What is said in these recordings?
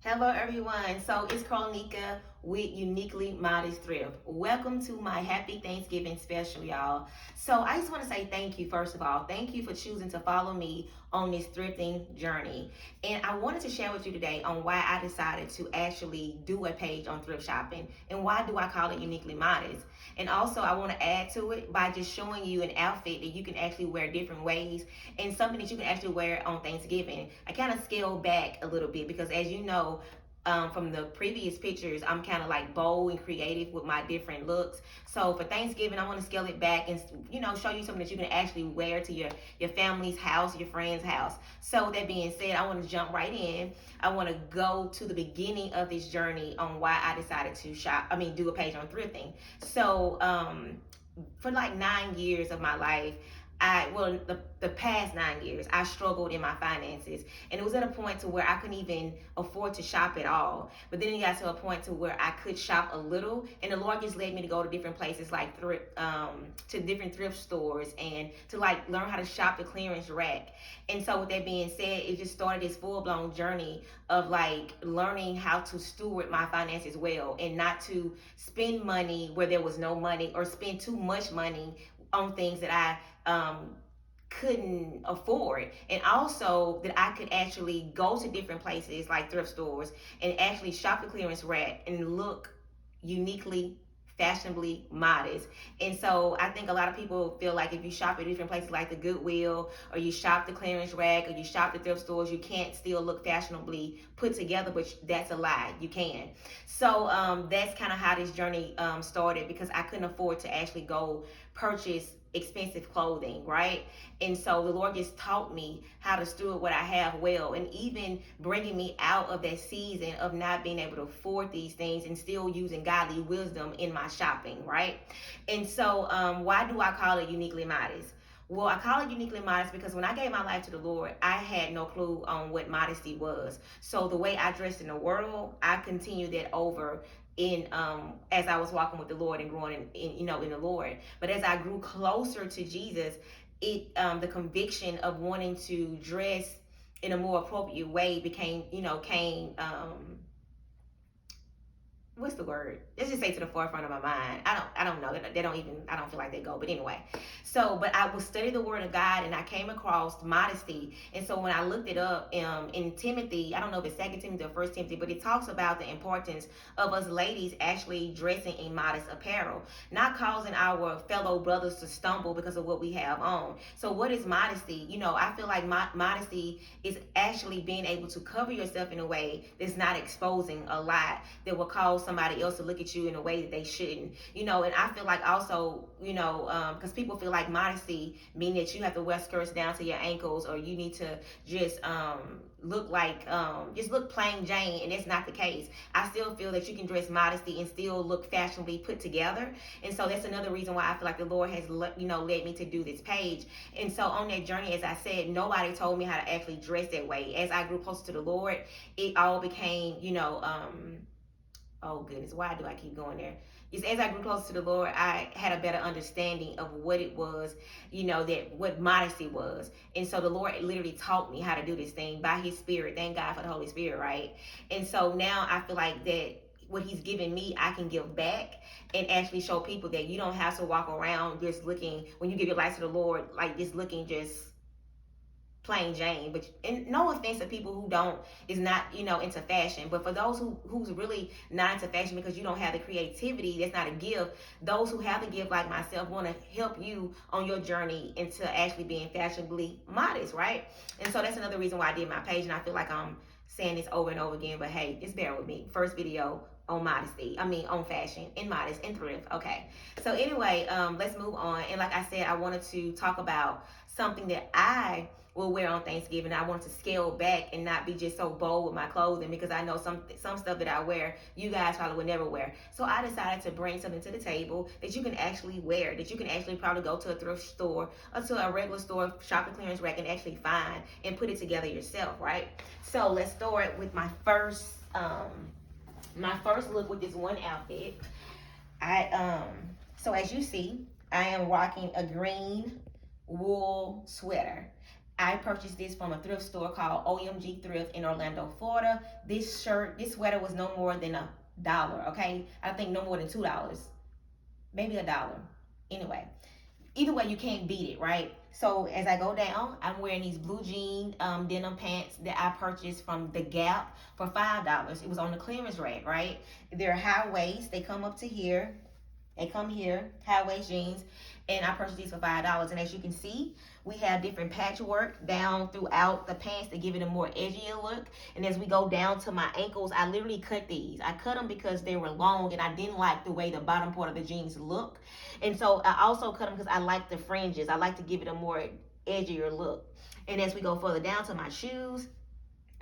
Hello everyone. So it's Kronika with Uniquely Modest Thrift. Welcome to my happy Thanksgiving special, y'all. So I just want to say thank you, first of all. Thank you for choosing to follow me on this thrifting journey. And I wanted to share with you today on why I decided to actually do a page on thrift shopping and why do I call it Uniquely Modest. And also I want to add to it by just showing you an outfit that you can actually wear different ways and something that you can actually wear on Thanksgiving. I kind of scaled back a little bit because as you know, from the previous pictures, I'm kind of like bold and creative with my different looks. So for Thanksgiving, I want to scale it back and show you something that you can actually wear to your family's house, your friend's house. So that being said, I want to jump right in. I want to go to the beginning of this journey on why I decided to do a page on thrifting. So for like 9 years of my life, the past 9 years, I struggled in my finances, and it was at a point to where I couldn't even afford to shop at all. But then it got to a point to where I could shop a little, and the Lord just led me to go to different places like to different thrift stores and to like learn how to shop the clearance rack. And so with that being said, it just started this full blown journey of like learning how to steward my finances well and not to spend money where there was no money or spend too much money on things that I couldn't afford, and also that I could actually go to different places like thrift stores and actually shop the clearance rack and look uniquely fashionably modest. And so I think a lot of people feel like if you shop at different places like the Goodwill or you shop the clearance rack or you shop the thrift stores, you can't still look fashionably put together, but that's a lie. You can. So that's kind of how this journey started, because I couldn't afford to actually go purchase expensive clothing, right? And so the Lord just taught me how to steward what I have well, and even bringing me out of that season of not being able to afford these things and still using godly wisdom in my shopping, right? And so why do I call it Uniquely Modest? Well, I call it Uniquely Modest because when I gave my life to the Lord, I had no clue on what modesty was. So the way I dressed in the world, I continued that over in as I was walking with the Lord and growing in the Lord. But as I grew closer to Jesus, it the conviction of wanting to dress in a more appropriate way became came what's the word? Let's just say to the forefront of my mind. I don't know. They don't even, I don't feel like they go. But anyway, so but I would study the word of God and I came across modesty. And so when I looked it up in Timothy, I don't know if it's Second Timothy or First Timothy, but it talks about the importance of us ladies actually dressing in modest apparel, not causing our fellow brothers to stumble because of what we have on. So what is modesty? I feel like modesty is actually being able to cover yourself in a way that's not exposing a lot that will cause somebody else to look at you in a way that they shouldn't. And I feel like also, because people feel like modesty mean that you have to wear skirts down to your ankles, or you need to just look like just look plain Jane, and that's not the case. I still feel that you can dress modesty and still look fashionably put together. And so that's another reason why I feel like the Lord has led me to do this page. And so on that journey, as I said, nobody told me how to actually dress that way. As I grew closer to the Lord, it all became oh goodness, why do I keep going there? Just as I grew closer to the Lord, I had a better understanding of what it was, that what modesty was. And so the Lord literally taught me how to do this thing by His Spirit. Thank God for the Holy Spirit, right? And so now I feel like that what He's given me, I can give back and actually show people that you don't have to walk around just looking, when you give your life to the Lord, like just looking just plain Jane. But and no offense to people who don't is not into fashion, but for those who's really not into fashion because you don't have the creativity, that's not a gift. Those who have the gift like myself want to help you on your journey into actually being fashionably modest, right? And so that's another reason why I did my page, and I feel like I'm saying this over and over again, but hey, just bear with me. First video on modesty, on fashion and modest and thrift. Okay, so anyway, let's move on. And like I said, I wanted to talk about something that I will wear on Thanksgiving. I want to scale back and not be just so bold with my clothing, because I know some stuff that I wear you guys probably would never wear. So I decided to bring something to the table that you can actually wear, that you can actually probably go to a thrift store or to a regular store, shop the clearance rack, and actually find and put it together yourself, right? So let's start with my first look with this one outfit. So as you see, I am rocking a green wool sweater. I purchased this from a thrift store called OMG Thrift in Orlando, Florida. This sweater was no more than $1. Okay, I think no more than $2, maybe $1. Anyway, either way, you can't beat it, right? So as I go down, I'm wearing these blue jean denim pants that I purchased from the Gap for $5. It was on the clearance rack, right? They're high waist. They come up to here. They come here, high waist jeans, and I purchased these for $5. And as you can see, we have different patchwork down throughout the pants to give it a more edgier look. And as we go down to my ankles, I literally cut these. I cut them because they were long and I didn't like the way the bottom part of the jeans look. And so I also cut them because I like the fringes. I like to give it a more edgier look. And as we go further down to my shoes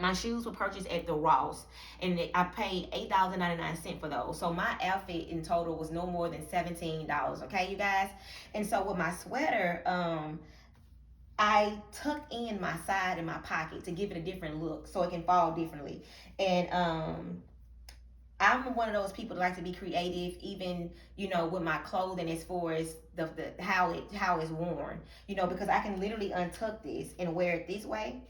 were purchased at the Ross, and I paid $8.99 for those. So my outfit in total was no more than $17. Okay, you guys. And so with my sweater, I tuck in my side in my pocket to give it a different look, so it can fall differently. And I'm one of those people that like to be creative, even with my clothing as far as the how it's worn. Because I can literally untuck this and wear it this way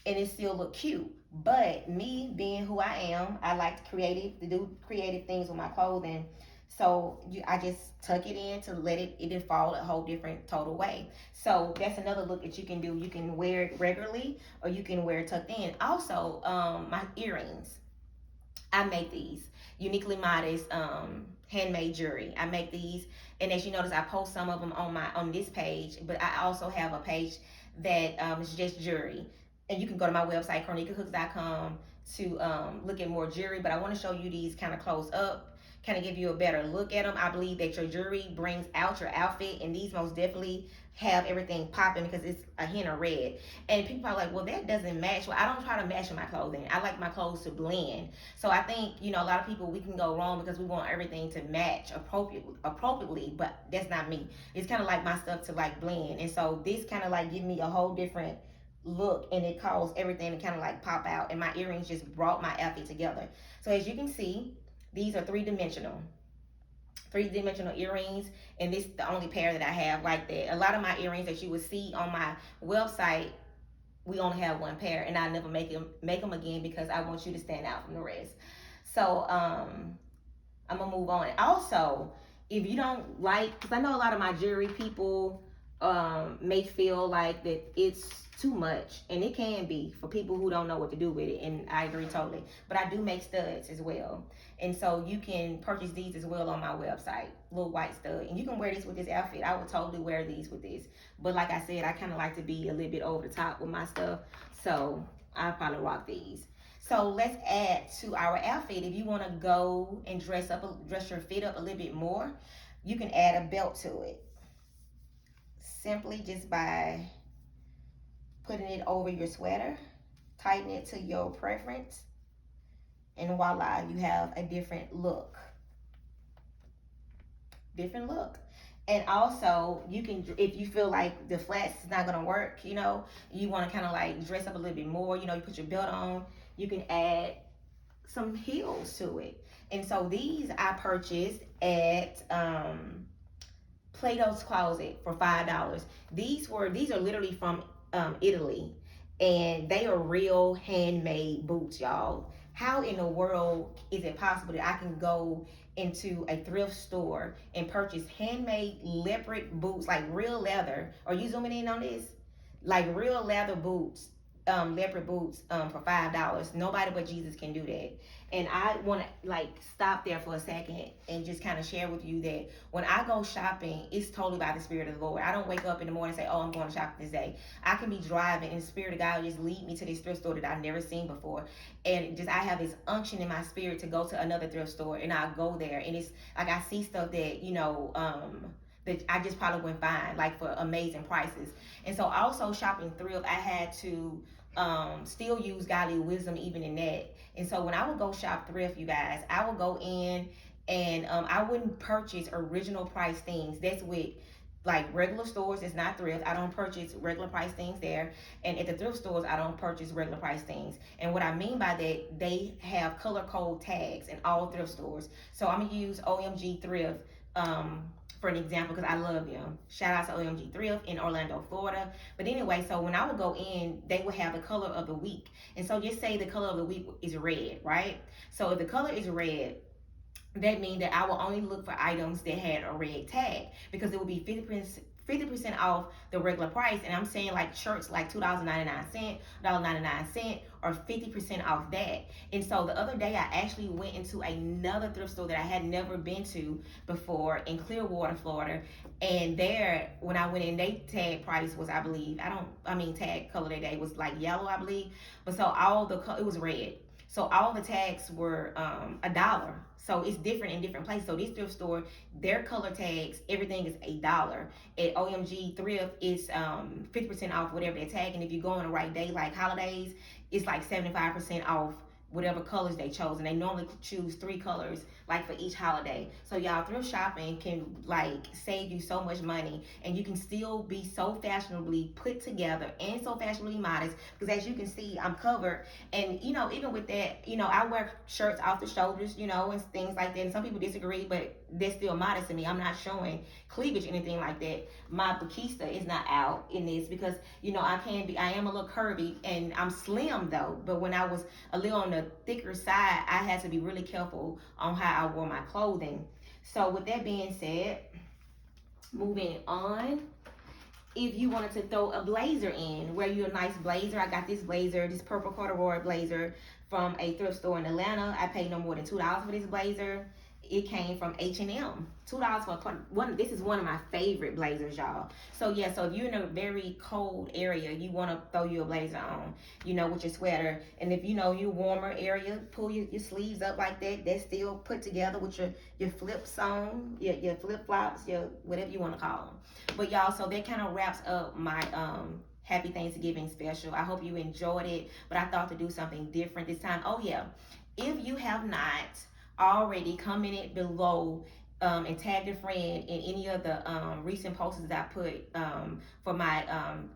and it still look cute. But me being who I am, I like to do creative things with my clothing. So I just tuck it in to let it fall a whole different total way. So that's another look that you can do. You can wear it regularly or you can wear it tucked in. Also, my earrings. I make these uniquely modest handmade jewelry. I make these, and as you notice, I post some of them on this page. But I also have a page that is just jewelry, and you can go to my website cornicacooks.com to look at more jewelry. But I want to show you these kind of close up, kind of give you a better look at them. I believe that your jewelry brings out your outfit, and these most definitely have everything popping because it's a hint of red. And people are like, well, that doesn't match. Well, I don't try to match my clothing. I like my clothes to blend. So I think, a lot of people, we can go wrong because we want everything to match appropriately, but that's not me. It's kind of like my stuff to like blend. And so this kind of like give me a whole different look, and it caused everything to kind of like pop out, and my earrings just brought my outfit together. So as you can see, these are three-dimensional earrings, and this is the only pair that I have like that. A lot of my earrings that you would see on my website, we only have one pair, and I never make them again because I want you to stand out from the rest. So I'm gonna move on. Also, if you don't like, because I know a lot of my jewelry people may feel like that it's too much, and it can be for people who don't know what to do with it, and I agree totally. But I do make studs as well, and so you can purchase these as well on my website, little white stud, and you can wear this with this outfit. I would totally wear these with this, but like I said, I kind of like to be a little bit over the top with my stuff, so I'll probably rock these. So let's add to our outfit. If you want to go and dress your fit up a little bit more, you can add a belt to it, simply just by putting it over your sweater, tighten it to your preference, and voila, you have a different look. And also, you can, if you feel like the flats is not gonna work, you want to kind of like dress up a little bit more, you put your belt on, you can add some heels to it. And so these I purchased at Plato's Closet for $5. These are literally from Italy, and they are real handmade boots, y'all. How in the world is it possible that I can go into a thrift store and purchase handmade leopard boots, like real leather? Are you zooming in on this? Like real leather boots, leopard boots, for $5. Nobody but Jesus can do that. And I want to like stop there for a second and just kind of share with you that when I go shopping, it's totally by the Spirit of the Lord. I don't wake up in the morning and say, oh, I'm going to shop this day. I can be driving and the Spirit of God will just lead me to this thrift store that I've never seen before. And just I have this unction in my spirit to go to another thrift store, and I'll go there. And it's like I see stuff that, that I just probably wouldn't find, like for amazing prices. And so also shopping thrift, I had to still use godly wisdom even in that. And so when I would go shop thrift, you guys, I would go in and I wouldn't purchase original price things. That's with like regular stores. It's not thrift. I don't purchase regular price things there. And at the thrift stores, I don't purchase regular price things. And what I mean by that, they have color code tags in all thrift stores. So I'm gonna use OMG Thrift for an example, because I love them. Shout out to OMG Thrift in Orlando, Florida. But anyway, so when I would go in, they would have the color of the week. And so just say the color of the week is red, right? So if the color is red, that means that I will only look for items that had a red tag, because it will be 50% off the regular price. And I'm saying like shirts like $2.99, $1.99, or 50% off that. And so the other day I actually went into another thrift store that I had never been to before in Clearwater, Florida. And there, when I went in, they tag price was, I believe, tag color that day was like yellow, I believe. But so it was red. So all the tags were $1. So it's different in different places. So this thrift store, their color tags, everything is $1. At OMG Thrift, it's 50% off whatever they tag. And if you go on the right day, like holidays, it's like 75% off whatever colors they chose. And they normally choose 3 colors like for each holiday. So y'all, thrift shopping can like save you so much money, and you can still be so fashionably put together and so fashionably modest, because as you can see, I'm covered. And even with that, I wear shirts off the shoulders, and things like that. And some people disagree, but they're still modest to me. I'm not showing cleavage or anything like that. My Bakista is not out in this because I am a little curvy, and I'm slim though. But when I was a little on the thicker side, I had to be really careful on how I wore my clothing. So with that being said, moving on, if you wanted to throw a blazer in, wear you a nice blazer. I got this blazer, this purple corduroy blazer from a thrift store in Atlanta. I paid no more than $2 for this blazer. It came from H&M. $2 for one. This is one of my favorite blazers, y'all. So yeah, so if you're in a very cold area, you want to throw you a blazer on, with your sweater. And if you're warmer area, pull your sleeves up like that. That's still put together with your flips on, your flip flops, your whatever you want to call them. But y'all, so that kind of wraps up my Happy Thanksgiving special. I hope you enjoyed it, but I thought to do something different this time. Oh yeah, if you have not already, commented below and tagged a friend in any of the recent posts that I put for my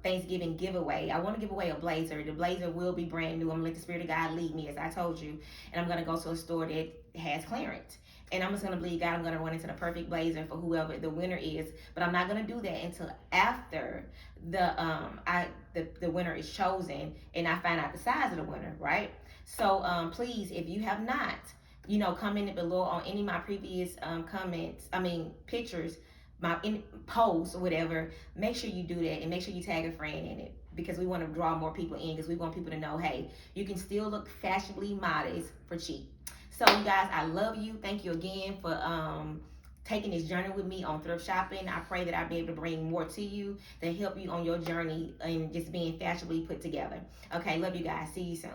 Thanksgiving giveaway. I want to give away a blazer. The blazer will be brand new. I'm gonna let the Spirit of God lead me, as I told you, and I'm gonna go to a store that has clearance. And I'm just gonna believe God. I'm gonna run into the perfect blazer for whoever the winner is. But I'm not gonna do that until after the winner is chosen and I find out the size of the winner, right? So please, if you have not, comment below on any of my previous pictures, posts or whatever. Make sure you do that, and make sure you tag a friend in it, because we want to draw more people in, because we want people to know, hey, you can still look fashionably modest for cheap. So you guys, I love you. Thank you again for taking this journey with me on thrift shopping. I pray that I'll be able to bring more to you to help you on your journey and just being fashionably put together. Okay, love you guys. See you soon.